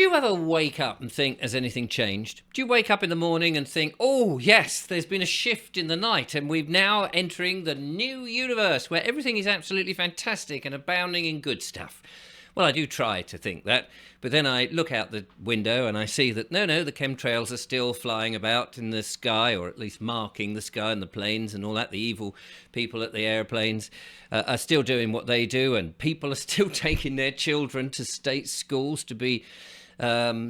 Do you ever wake up and think, has anything changed? Do you wake up in the morning and think, oh, yes, there's been a shift in the night and we're now entering the new universe where everything is absolutely fantastic and abounding in good stuff? Well, I do try to think that, but then I look out the window and I see that no, the chemtrails are still flying about in the sky, or at least marking the sky and the planes and all that. The evil people at the airplanes are still doing what they do, and people are still taking their children to state schools to be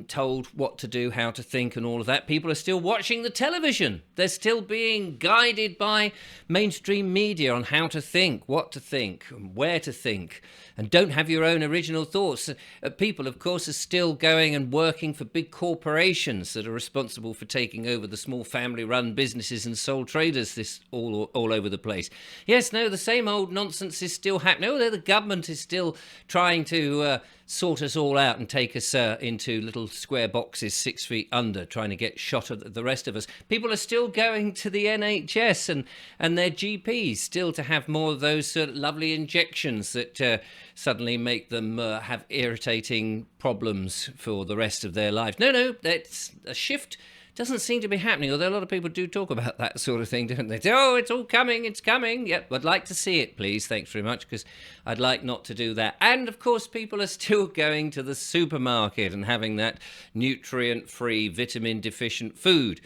told what to do, how to think, and all of that. People are still watching the television. They're still being guided by mainstream media on how to think, what to think, and where to think, and don't have your own original thoughts. People, of course, are still going and working for big corporations that are responsible for taking over the small family-run businesses and sole traders this all over the place. Yes, no, the same old nonsense is still happening. Oh, the government is still trying to sort us all out and take us into little square boxes 6 feet under, trying to get shot at the rest of us. People are still going to the NHS and their GPs still to have more of those lovely injections that suddenly make them have irritating problems for the rest of their lives. No, that's a shift. Doesn't seem to be happening, although a lot of people do talk about that sort of thing, don't they? Oh, it's all coming, it's coming. Yep, I'd like to see it, please. Thanks very much, because I'd like not to do that. And, of course, people are still going to the supermarket and having that nutrient-free, vitamin-deficient food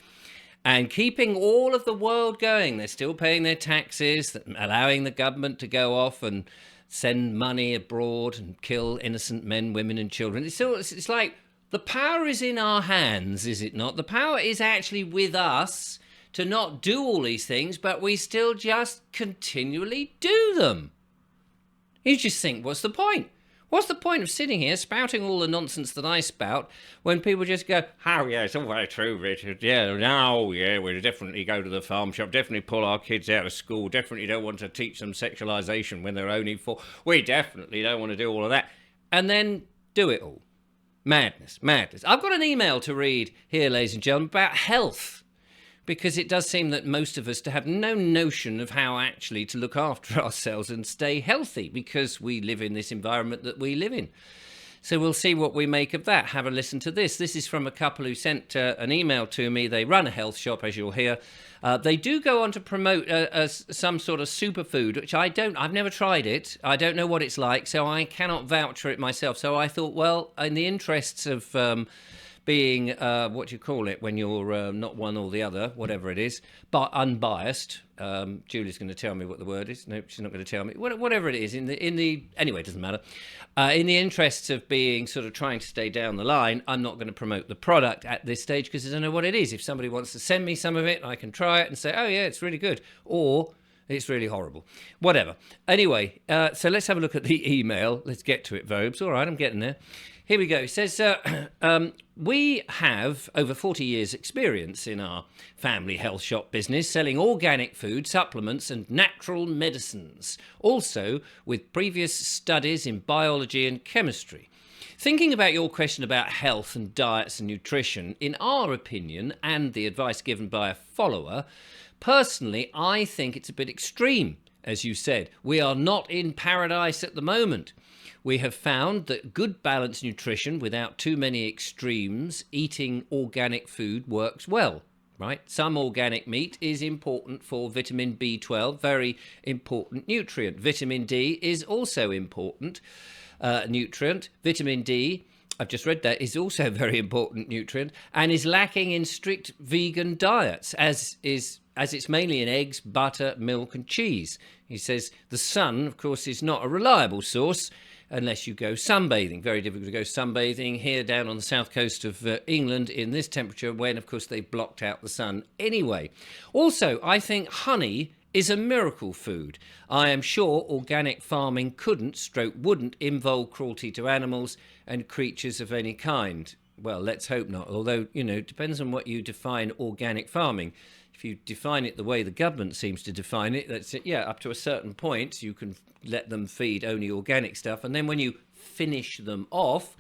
and keeping all of the world going. They're still paying their taxes, allowing the government to go off and send money abroad and kill innocent men, women and children. It's like the power is in our hands, is it not? The power is actually with us to not do all these things, but we still just continually do them. You just think, what's the point? What's the point of sitting here spouting all the nonsense that I spout when people just go, oh, yeah, it's all very true, Richard. Yeah, no, yeah, we'll definitely go to the farm shop, definitely pull our kids out of school, definitely don't want to teach them sexualisation when they're only 4. We definitely don't want to do all of that. And then do it all. Madness. I've got an email to read here, ladies and gentlemen, about health, because it does seem that most of us to have no notion of how actually to look after ourselves and stay healthy, because we live in this environment that we live in. So we'll see what we make of that. Have a listen to this. This is from a couple who sent an email to me. They run a health shop, as you'll hear. They do go on to promote some sort of superfood, which I've never tried it. I don't know what it's like, so I cannot vouch for it myself. So I thought, well, in the interests of being, what do you call it, when you're not one or the other, whatever it is, but unbiased. Julie's going to tell me what the word is. No, she's not going to tell me. Whatever it is, anyway, it doesn't matter. In the interests of being sort of trying to stay down the line, I'm not going to promote the product at this stage because I don't know what it is. If somebody wants to send me some of it, I can try it and say, oh yeah, it's really good. Or it's really horrible. Whatever. Anyway, so let's have a look at the email. Let's get to it, Vobes. All right, I'm getting there. Here we go. It says, we have over 40 years experience in our family health shop business selling organic food, supplements and natural medicines. Also with previous studies in biology and chemistry. Thinking about your question about health and diets and nutrition, in our opinion and the advice given by a follower, personally, I think it's a bit extreme. As you said, we are not in paradise at the moment. We have found that good balanced nutrition without too many extremes, eating organic food works well, right? Some organic meat is important for vitamin B12, very important nutrient. Vitamin D is also important nutrient. Vitamin D, I've just read that, is also a very important nutrient and is lacking in strict vegan diets, as it's mainly in eggs, butter, milk and cheese. He says the sun, of course, is not a reliable source unless you go sunbathing. Very difficult to go sunbathing here down on the south coast of England in this temperature when, of course, they've blocked out the sun anyway. Also, I think honey is a miracle food. I am sure organic farming wouldn't involve cruelty to animals and creatures of any kind. Well, let's hope not. Although, it depends on what you define organic farming. If you define it the way the government seems to define it, that's it. Yeah, up to a certain point, you can let them feed only organic stuff. And then when you finish them off,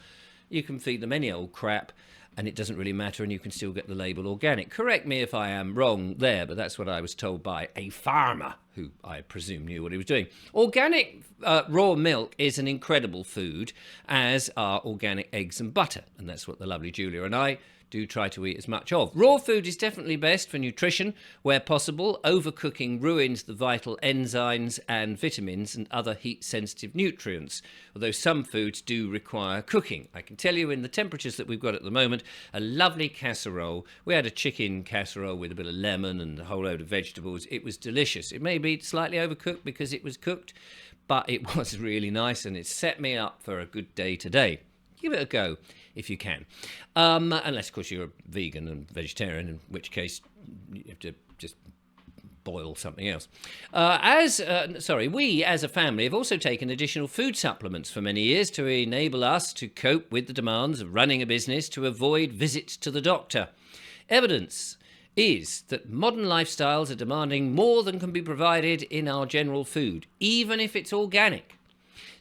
you can feed them any old crap. and it doesn't really matter, and you can still get the label organic. Correct me if I am wrong there, but that's what I was told by a farmer who I presume knew what he was doing. Organic raw milk is an incredible food, as are organic eggs and butter, and that's what the lovely Julia and I do try to eat as much of. Raw food is definitely best for nutrition where possible. Overcooking ruins the vital enzymes and vitamins and other heat-sensitive nutrients, although some foods do require cooking. I can tell you, in the temperatures that we've got at the moment, a lovely casserole. We had a chicken casserole with a bit of lemon and a whole load of vegetables. It was delicious. It may be slightly overcooked because it was cooked, but it was really nice, and it set me up for a good day today. Give it a go if you can. Unless, of course, you're a vegan and vegetarian, in which case you have to just boil something else. We as a family have also taken additional food supplements for many years to enable us to cope with the demands of running a business, to avoid visits to the doctor. Evidence is that modern lifestyles are demanding more than can be provided in our general food, even if it's organic.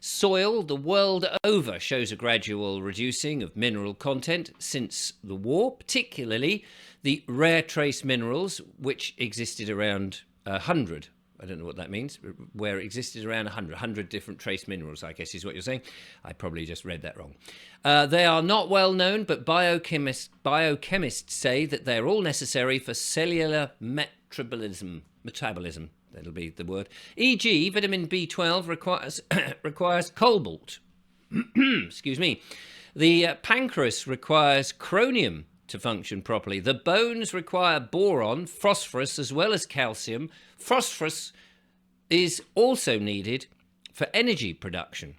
Soil the world over shows a gradual reducing of mineral content since the war, particularly the rare trace minerals, which existed around 100. I don't know what that means, where it existed around 100 different trace minerals, I guess is what you're saying. I probably just read that wrong. They are not well known, but biochemists say that they're all necessary for cellular metabolism. That'll be the word. E.g., vitamin B12 requires cobalt. Excuse me. The pancreas requires chromium to function properly. The bones require boron, phosphorus, as well as calcium. Phosphorus is also needed for energy production.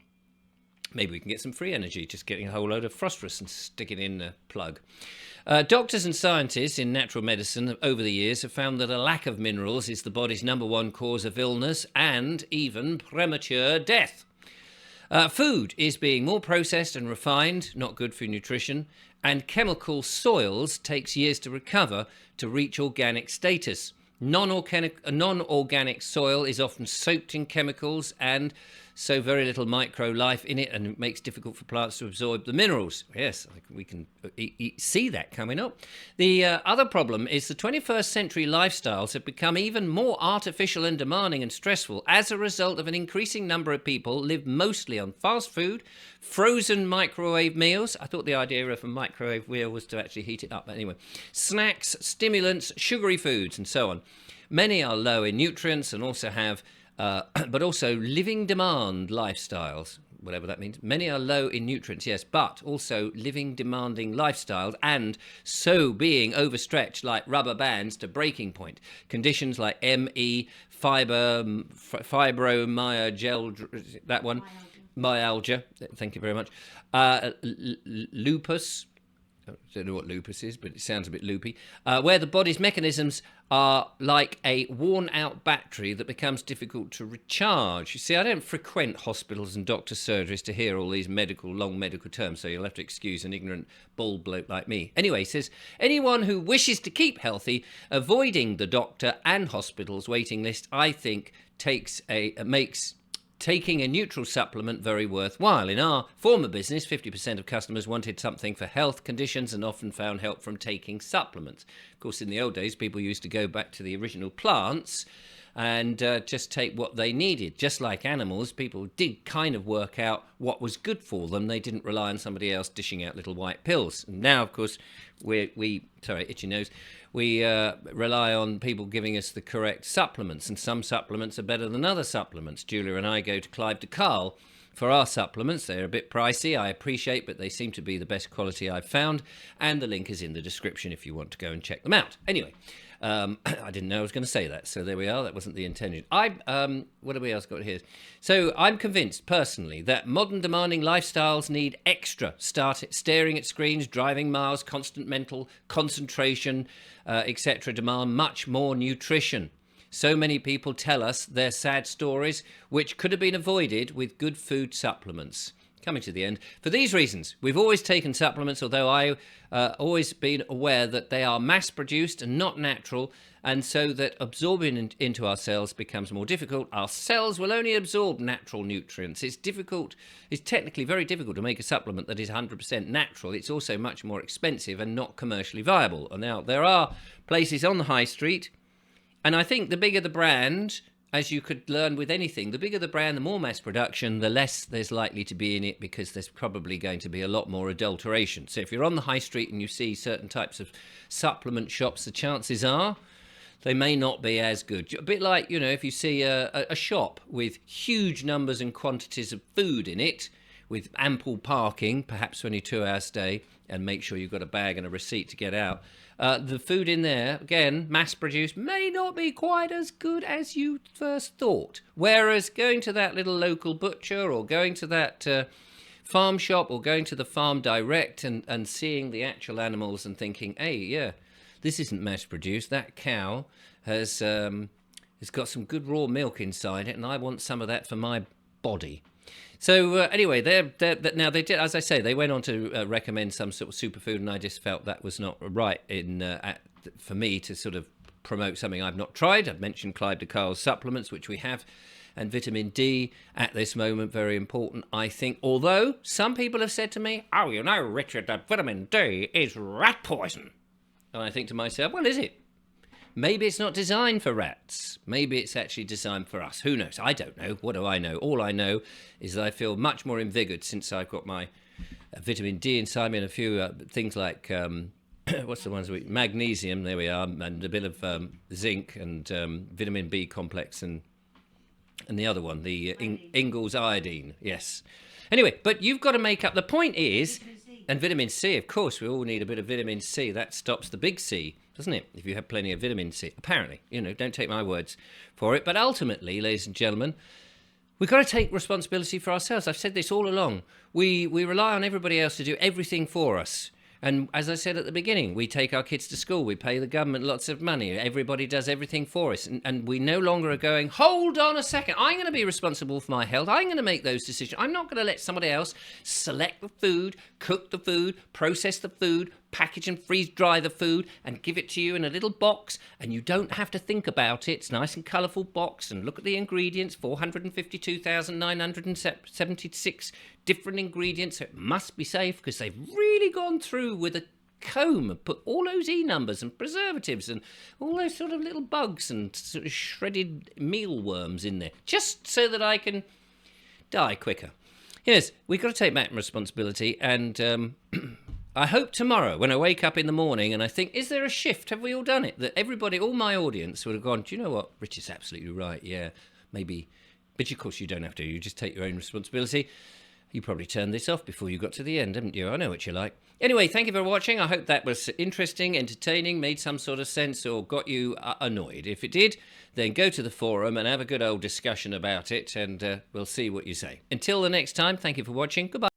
Maybe we can get some free energy just getting a whole load of phosphorus and stick it in the plug. Doctors and scientists in natural medicine over the years have found that a lack of minerals is the body's number one cause of illness and even premature death. Food is being more processed and refined, not good for nutrition, and chemical soils takes years to recover to reach organic status. Non-organic soil is often soaked in chemicals and so very little micro life in it, and it makes it difficult for plants to absorb the minerals. Yes, we can see that coming up. The other problem is the 21st century lifestyles have become even more artificial and demanding and stressful as a result of an increasing number of people live mostly on fast food, frozen microwave meals. I thought the idea of a microwave meal was to actually heat it up, but anyway. Snacks, stimulants, sugary foods, and so on. Many are low in nutrients and also have but also living demand lifestyles, whatever that means. Many are low in nutrients, yes, but also living demanding lifestyles, and so being overstretched like rubber bands to breaking point. Conditions like ME, fibromyalgia, that one, myalgia, thank you very much, lupus. I don't know what lupus is, but it sounds a bit loopy, where the body's mechanisms are like a worn-out battery that becomes difficult to recharge. You see, I don't frequent hospitals and doctor's surgeries to hear all these long medical terms, so you'll have to excuse an ignorant bald bloke like me. Anyway, it says, anyone who wishes to keep healthy, avoiding the doctor and hospital's waiting list, I think, makes taking a neutral supplement very worthwhile. In our former business, 50% of customers wanted something for health conditions and often found help from taking supplements. Of course, in the old days, people used to go back to the original plants and just take what they needed. Just like animals, people did kind of work out what was good for them. They didn't rely on somebody else dishing out little white pills. And now, of course, itchy nose. We rely on people giving us the correct supplements, and some supplements are better than other supplements. Julia and I go to Clive de Carle for our supplements. They're a bit pricey, I appreciate, but they seem to be the best quality I've found, and the link is in the description if you want to go and check them out. Anyway, I didn't know I was going to say that, so there we are. That wasn't the intention. What have we else got here? So I'm convinced, personally, that modern demanding lifestyles need extra staring at screens, driving miles, constant mental concentration, etc. demand much more nutrition. So many people tell us their sad stories, which could have been avoided with good food supplements. coming to the end. For these reasons, we've always taken supplements, although I always been aware that they are mass-produced and not natural, and so that absorbing into our cells becomes more difficult. Our cells will only absorb natural nutrients. It's technically very difficult to make a supplement that is 100% natural. It's also much more expensive and not commercially viable. Now, there are places on the high street, and I think the bigger the brand, as you could learn with anything, the bigger the brand, the more mass production, the less there's likely to be in it, because there's probably going to be a lot more adulteration. So if you're on the high street and you see certain types of supplement shops, the chances are they may not be as good. A bit like, if you see a shop with huge numbers and quantities of food in it, with ample parking, perhaps 22-hour stay, and make sure you've got a bag and a receipt to get out. The food in there, again, mass-produced, may not be quite as good as you first thought. Whereas going to that little local butcher, or going to that farm shop, or going to the farm direct and seeing the actual animals and thinking, hey, yeah, this isn't mass-produced. That cow has got some good raw milk inside it, and I want some of that for my body. So anyway, now they did, as I say, they went on to recommend some sort of superfood, and I just felt that was not right for me to sort of promote something I've not tried. I've mentioned Clive de Carle's supplements, which we have, and vitamin D at this moment, very important, I think. Although some people have said to me, oh, Richard, that vitamin D is rat poison. And I think to myself, well, is it? Maybe it's not designed for rats. Maybe it's actually designed for us. Who knows? I don't know. What do I know? All I know is that I feel much more invigorated since I've got my vitamin D inside me, and a few things like, what's the ones? Magnesium, there we are, and a bit of zinc and vitamin B complex, and the other one, the Ingalls iodine. Yes. Anyway, but you've got to make up. The point is, and vitamin C, of course, we all need a bit of vitamin C. That stops the big C, doesn't it? If you have plenty of vitamin C, apparently, don't take my words for it. But ultimately, ladies and gentlemen, we've got to take responsibility for ourselves. I've said this all along. We rely on everybody else to do everything for us. And as I said at the beginning, we take our kids to school, we pay the government lots of money, everybody does everything for us. And we no longer are going, hold on a second, I'm going to be responsible for my health, I'm going to make those decisions. I'm not going to let somebody else select the food, cook the food, process the food, package and freeze dry the food, and give it to you in a little box, and you don't have to think about it. It's a nice and colourful box, and look at the ingredients, 452,976 different ingredients. So it must be safe, because they've really gone through with a comb and put all those E numbers and preservatives and all those sort of little bugs and sort of shredded mealworms in there, just so that I can die quicker. Yes, we've got to take back responsibility, and I hope tomorrow, when I wake up in the morning and I think, is there a shift? Have we all done it? That everybody, all my audience would have gone, do you know what? Rich is absolutely right. Yeah, maybe. But of course you don't have to. You just take your own responsibility. You probably turned this off before you got to the end, haven't you? I know what you're like. Anyway, thank you for watching. I hope that was interesting, entertaining, made some sort of sense, or got you annoyed. If it did, then go to the forum and have a good old discussion about it, and we'll see what you say. Until the next time, thank you for watching. Goodbye.